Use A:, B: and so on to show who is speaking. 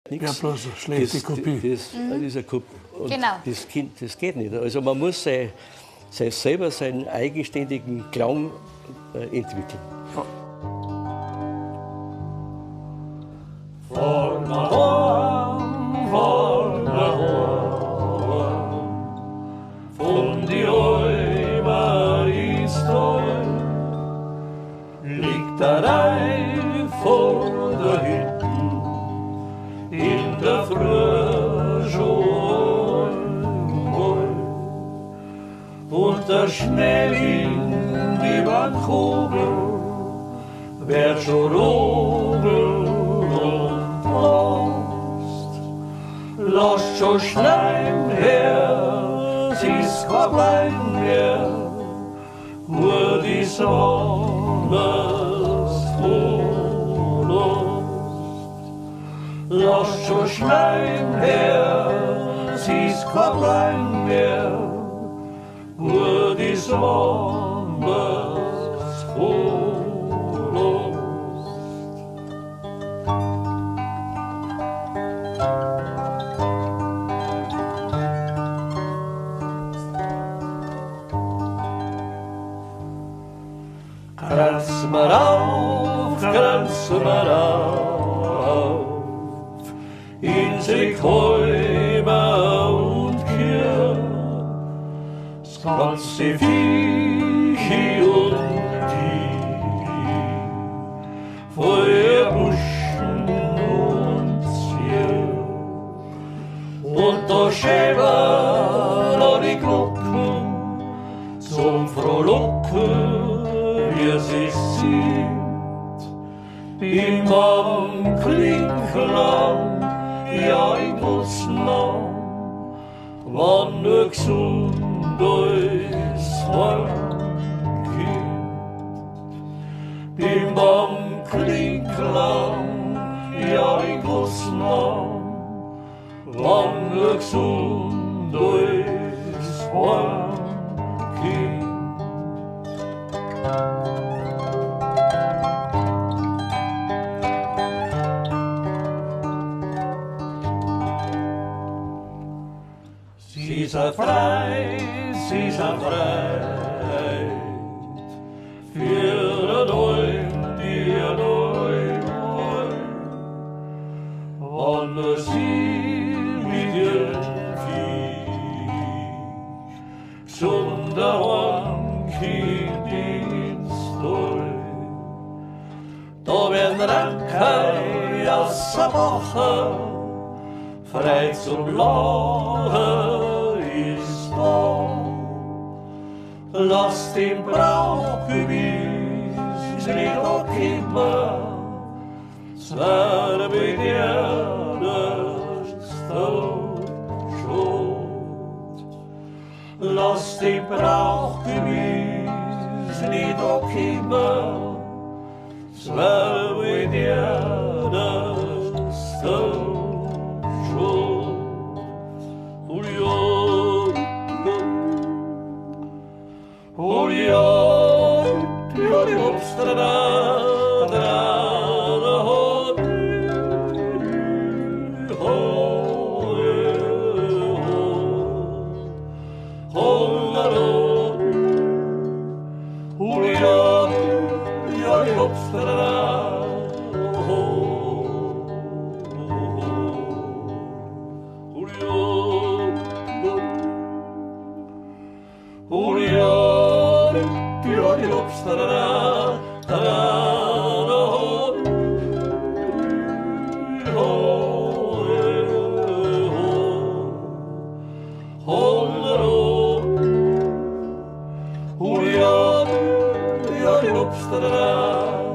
A: nichts.
B: Ja, bloß eine schlechte Kopie.
A: Das ist eine Kopie. Und
C: Genau.
A: das geht nicht. Also man muss selber seinen eigenständigen Klang entwickeln.
D: Fahr nach Hoam, von die Heimat ins Tal, liegt der Reif vor der Hütte, in der Früh schon und der Schneewind über den Kugel wird schon rubel und Post. Lasst schon Schleim her, es ist kein Bleib mehr, nur die Sonne Lasst schon Schleim her, es ist kein Bleib mehr, nur die Sonne Kranz mir auf, in sich Heimat und Kirch, das ganze Viech und die, Feuerbuschen und Zier, und da schäbern auch die Glocken zum Frohlocken, wie es sich singt, im Klinklang, ja in Russland, wann nur gesund ist Heimkind. Im Klinklang, ja in Russland, wann nur gesund ist Heimkind. Sie sind frei, für ein Heim, die ein Heim, wann nur sie mit ihrem Viech gesunder Heimkind ins Tal. Da werden Rankai aus der Woche, frei zum Lachen ist da. Lass den Brauch gewiss nicht auch immer, es wäre bei dir nächster Schuld. Lass den Brauch gewiss nicht auch immer, es wäre bei dir nächster Schuld. Amsterdam.